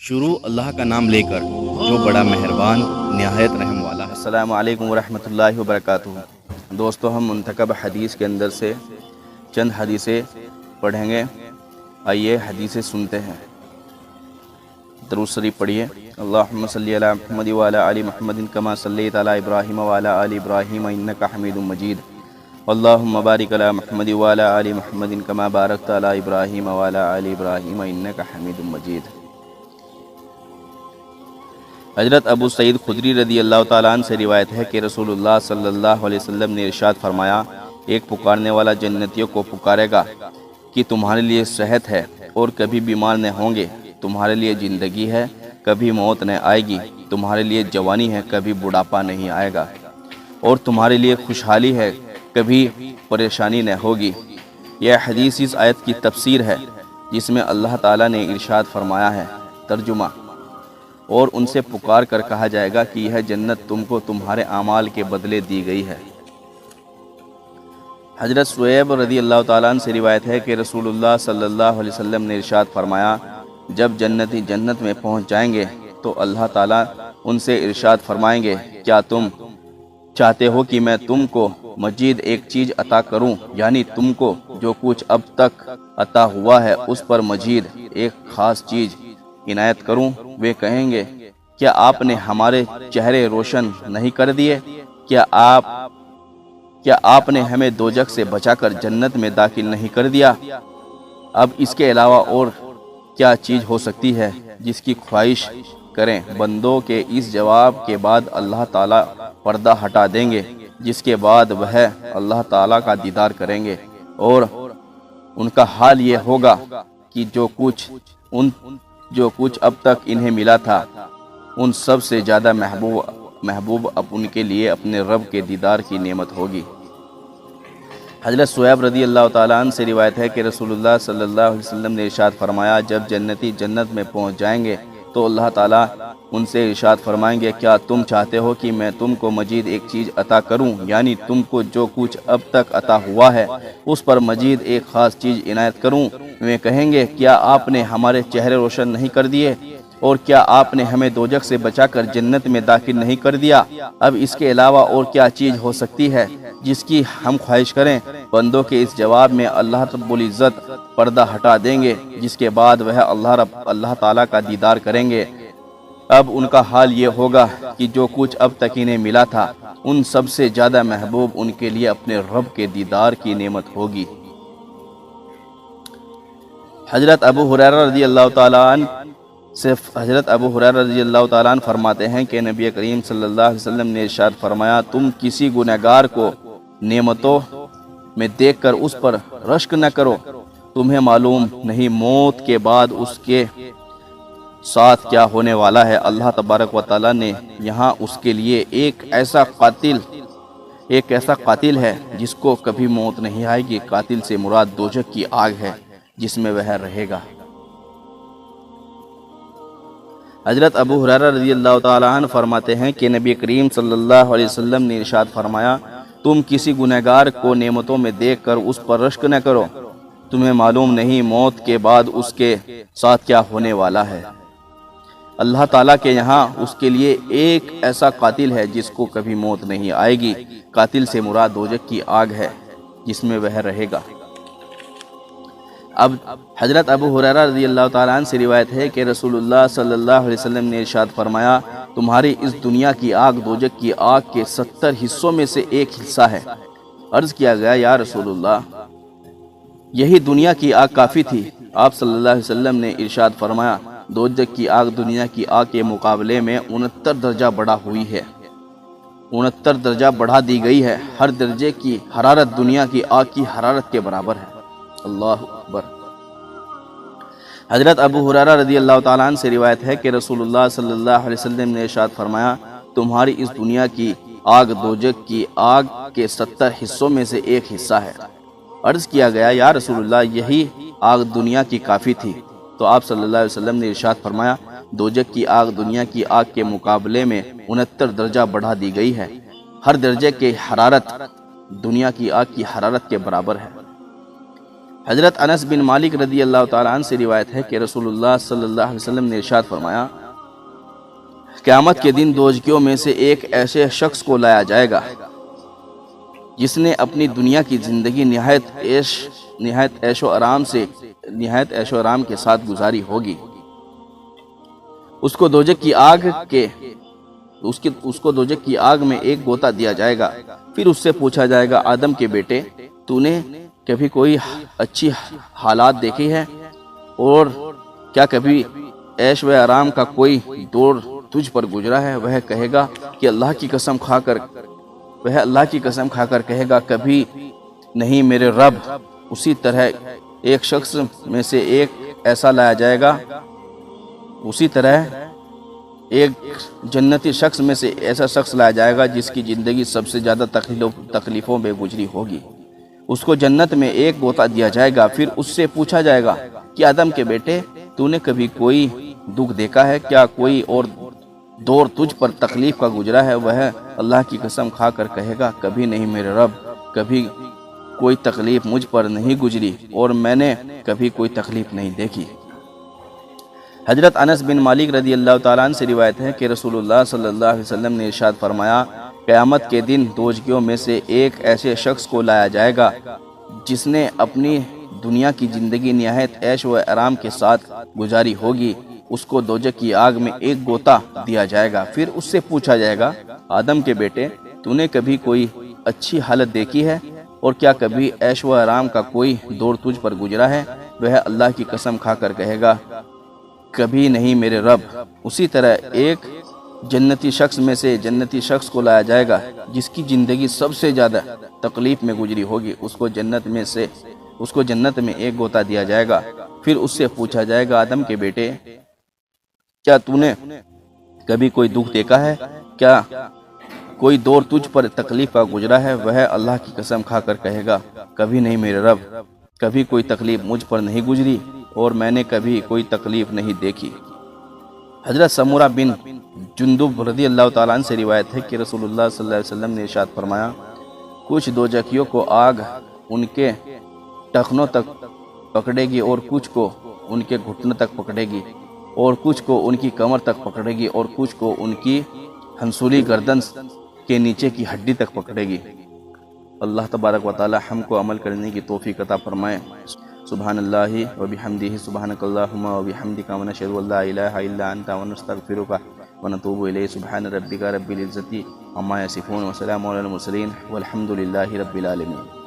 شروع اللہ کا نام لے کر جو بڑا مہربان نہایت رحم والا ہے۔ السلام علیکم ورحمۃ اللہ وبرکاتہ۔ دوستو، ہم منتخب حدیث کے اندر سے چند حدیثیں پڑھیں گے۔ آئیے حدیثیں سنتے ہیں۔ درود شریف پڑھیے۔ اللہم صلی علی محمد وعلی آل محمد کما صلیت علی ابراہیم وعلی آل ابراہیم انک حمید مجید۔ اللہم بارک علی محمد وعلی آل محمد کما بارکت علی ابراہیم وعلی آل ابراہیم انک حمید مجید۔ حضرت ابو سعید خدری رضی اللہ تعالیٰ عنہ سے روایت ہے کہ رسول اللہ صلی اللہ علیہ وسلم نے ارشاد فرمایا، ایک پکارنے والا جنتیوں کو پکارے گا کہ تمہارے لیے صحت ہے اور کبھی بیمار نہ ہوں گے، تمہارے لیے زندگی ہے کبھی موت نہ آئے گی، تمہارے لیے جوانی ہے کبھی بڑھاپا نہیں آئے گا، اور تمہارے لیے خوشحالی ہے کبھی پریشانی نہ ہوگی۔ یہ حدیث اس آیت کی تفسیر ہے جس میں اللہ تعالیٰ نے ارشاد فرمایا ہے۔ ترجمہ: اور ان سے پکار کر کہا جائے گا کہ یہ جنت تم کو تمہارے اعمال کے بدلے دی گئی ہے۔ حضرت شعیب رضی اللہ تعالیٰ عنہ سے روایت ہے کہ رسول اللہ صلی اللہ علیہ وسلم نے ارشاد فرمایا، جب جنتی جنت میں پہنچ جائیں گے تو اللہ تعالیٰ ان سے ارشاد فرمائیں گے، کیا تم چاہتے ہو کہ میں تم کو مزید ایک چیز عطا کروں، یعنی تم کو جو کچھ اب تک عطا ہوا ہے اس پر مزید ایک خاص چیز عنایت کروں؟ وہ کہیں گے، کیا آپ نے ہمارے چہرے روشن نہیں کر دیے؟ کیا آپ نے ہمیں دوزخ سے بچا کر جنت میں داخل نہیں کر دیا؟ اب اس کے علاوہ اور کیا چیز ہو سکتی ہے جس کی خواہش کریں؟ بندوں کے اس جواب کے بعد اللہ تعالیٰ پردہ ہٹا دیں گے، جس کے بعد وہ اللہ تعالیٰ کا دیدار کریں گے، اور ان کا حال یہ ہوگا کہ جو کچھ اب تک انہیں ملا تھا ان سب سے زیادہ محبوب اب ان کے لیے اپنے رب کے دیدار کی نعمت ہوگی۔ حضرت شعیب رضی اللہ تعالیٰ عنہ سے روایت ہے کہ رسول اللہ صلی اللہ علیہ وسلم نے ارشاد فرمایا، جب جنتی جنت میں پہنچ جائیں گے تو اللہ تعالیٰ ان سے ارشاد فرمائیں گے، کیا تم چاہتے ہو کہ میں تم کو مزید ایک چیز عطا کروں، یعنی تم کو جو کچھ اب تک عطا ہوا ہے اس پر مزید ایک خاص چیز عنایت کروں؟ وہ کہیں گے، کیا آپ نے ہمارے چہرے روشن نہیں کر دیے، اور کیا آپ نے ہمیں دوزخ سے بچا کر جنت میں داخل نہیں کر دیا؟ اب اس کے علاوہ اور کیا چیز ہو سکتی ہے جس کی ہم خواہش کریں؟ بندوں کے اس جواب میں اللہ رب العزت پردہ ہٹا دیں گے، جس کے بعد وہ اللہ تعالیٰ کا دیدار کریں گے۔ اب ان کا حال یہ ہوگا کہ جو کچھ اب تک انہیں ملا تھا ان سب سے زیادہ محبوب ان کے لیے اپنے رب کے دیدار کی نعمت ہوگی۔ حضرت ابو ہریرہ رضی اللہ تعالیٰ عنہ فرماتے ہیں کہ نبی کریم صلی اللہ علیہ وسلم نے ارشاد فرمایا، تم کسی گنہگار کو نعمتوں میں دیکھ کر اس پر رشک نہ کرو، تمہیں معلوم نہیں موت کے بعد اس کے ساتھ کیا ہونے والا ہے۔ اللہ تبارک و تعالیٰ نے یہاں اس کے لیے ایک ایسا قاتل ہے جس کو کبھی موت نہیں آئے گی۔ قاتل سے مراد دوزخ کی آگ ہے جس میں وہ رہے گا۔ حضرت ابو ہریرہ رضی اللہ تعالیٰ عنہ فرماتے ہیں کہ نبی کریم صلی اللہ علیہ وسلم نے ارشاد فرمایا، تم کسی گنہگار کو نعمتوں میں دیکھ کر اس پر رشک نہ کرو، تمہیں معلوم نہیں موت کے بعد اس کے ساتھ کیا ہونے والا ہے۔ اللہ تعالیٰ کے یہاں اس کے لیے ایک ایسا قاتل ہے جس کو کبھی موت نہیں آئے گی۔ قاتل سے مراد دوزخ کی آگ ہے جس میں وہ رہے گا۔ اب حضرت ابو ہریرہ رضی اللہ تعالیٰ عنہ سے روایت ہے کہ رسول اللہ صلی اللہ علیہ وسلم نے ارشاد فرمایا، تمہاری اس دنیا کی آگ دوزخ کی آگ کے 70 حصوں میں سے ایک حصہ ہے۔ عرض کیا گیا، یا رسول اللہ، یہی دنیا کی آگ کافی تھی؟ آپ صلی اللہ علیہ وسلم نے ارشاد فرمایا، دوزخ کی آگ دنیا کی آگ کے مقابلے میں 69 درجہ بڑھا ہوئی ہے، 69 درجہ بڑھا دی گئی ہے۔ ہر درجے کی حرارت دنیا کی آگ کی حرارت کے برابر ہے۔ اللہ اکبر۔ حضرت ابو ہریرہ رضی اللہ تعالیٰ عنہ سے روایت ہے کہ رسول اللہ صلی اللہ علیہ وسلم نے ارشاد فرمایا، تمہاری اس دنیا کی آگ دوزخ کی آگ کے 70 حصوں میں سے ایک حصہ ہے۔ عرض کیا گیا، یا رسول اللہ، یہی آگ دنیا کی کافی تھی؟ تو آپ صلی اللہ علیہ وسلم نے ارشاد فرمایا، دوزخ کی آگ دنیا کی آگ کے مقابلے میں 69 درجہ بڑھا دی گئی ہے۔ ہر درجے کی حرارت دنیا کی آگ کی حرارت کے برابر ہے۔ حضرت انس بن مالک رضی اللہ تعالیٰ عنہ سے روایت ہے کہ رسول اللہ صلی اللہ علیہ وسلم نے ارشاد فرمایا، قیامت کے دن دوزخیوں میں سے ایک ایسے شخص کو لایا جائے گا جس نے اپنی دنیا کی زندگی نہایت عیش و آرام کے ساتھ گزاری ہوگی۔ اس کو دوزخ کی آگ میں ایک غوطہ دیا جائے گا، پھر اس سے پوچھا جائے گا، آدم کے بیٹے، تو نے کبھی کوئی اچھی حالات دیکھی ہے، اور کیا کبھی عیش و آرام کا کوئی دور تجھ پر گزرا ہے؟ وہ کہے گا کہ اللہ کی قسم کھا کر کہے گا، کبھی نہیں میرے رب۔ اسی طرح ایک شخص میں سے ایک ایسا لایا جائے گا، اسی طرح ایک جنتی شخص میں سے ایسا شخص لایا جائے گا جس کی زندگی سب سے زیادہ تکلیفوں میں گزری ہوگی۔ اس کو جنت میں ایک غوطہ دیا جائے گا، پھر اس سے پوچھا جائے گا کہ آدم کے بیٹے، تو نے کبھی کوئی دکھ دیکھا ہے؟ کیا کوئی اور دور تجھ پر تکلیف کا گزرا ہے؟ وہ اللہ کی قسم کھا کر کہے گا، کبھی نہیں میرے رب، کبھی کوئی تکلیف مجھ پر نہیں گزری، اور میں نے کبھی کوئی تکلیف نہیں دیکھی۔ حضرت انس بن مالک رضی اللہ تعالیٰ عنہ سے روایت ہے کہ رسول اللہ صلی اللہ علیہ وسلم نے ارشاد فرمایا، قیامت کے دن دوزخیوں میں سے ایک ایسے شخص کو لایا جائے گا جس نے اپنی دنیا کی زندگی نہایت عیش و آرام کے ساتھ گزاری ہوگی۔ اس کو دوزخ کی آگ میں ایک غوطہ دیا جائے گا، پھر اس سے پوچھا جائے گا، آدم کے بیٹے، تو نے کبھی کوئی اچھی حالت دیکھی ہے، اور کیا کبھی عیش و آرام کا کوئی دور تجھ پر گزرا ہے؟ وہ اللہ کی قسم کھا کر کہے گا، کبھی نہیں میرے رب۔ اسی طرح ایک جنتی شخص کو لایا جائے گا جس کی زندگی سب سے زیادہ تکلیف میں گزری ہوگی۔ اس کو جنت میں ایک غوطہ دیا جائے گا، پھر اس سے پوچھا جائے گا، آدم کے بیٹے، کیا تو نے کبھی کوئی دکھ دیکھا ہے؟ کیا کوئی دور تجھ پر تکلیف کا گزرا ہے؟ وہ اللہ کی قسم کھا کر کہے گا، کبھی نہیں میرے رب، کبھی کوئی تکلیف مجھ پر نہیں گزری، اور میں نے کبھی کوئی تکلیف نہیں دیکھی۔ حضرت سمورہ بن جندب رضی اللہ تعالیٰ عنہ سے روایت ہے کہ رسول اللہ صلی اللہ علیہ وسلم نے ارشاد فرمایا، کچھ دوزخیوں کو آگ ان کے ٹخنوں تک پکڑے گی، اور کچھ کو ان کے گھٹنوں تک پکڑے گی، اور کچھ کو ان کی کمر تک پکڑے گی، اور کچھ کو ان کی ہنسولی گردن کے نیچے کی ہڈی تک پکڑے گی۔ اللہ تبارک و تعالی ہم کو عمل کرنے کی توفیق عطا فرمائے۔ سبحان اللہ و بحمدہ، سبحانک اللہم و بحمدک، ونشہد ان لا الہ الا انت، ونستغفرک ونتوب الیک۔ سبحان ربک رب العزۃ عما یصفون، وسلام علی المرسلین، والحمد للہ رب العالمین۔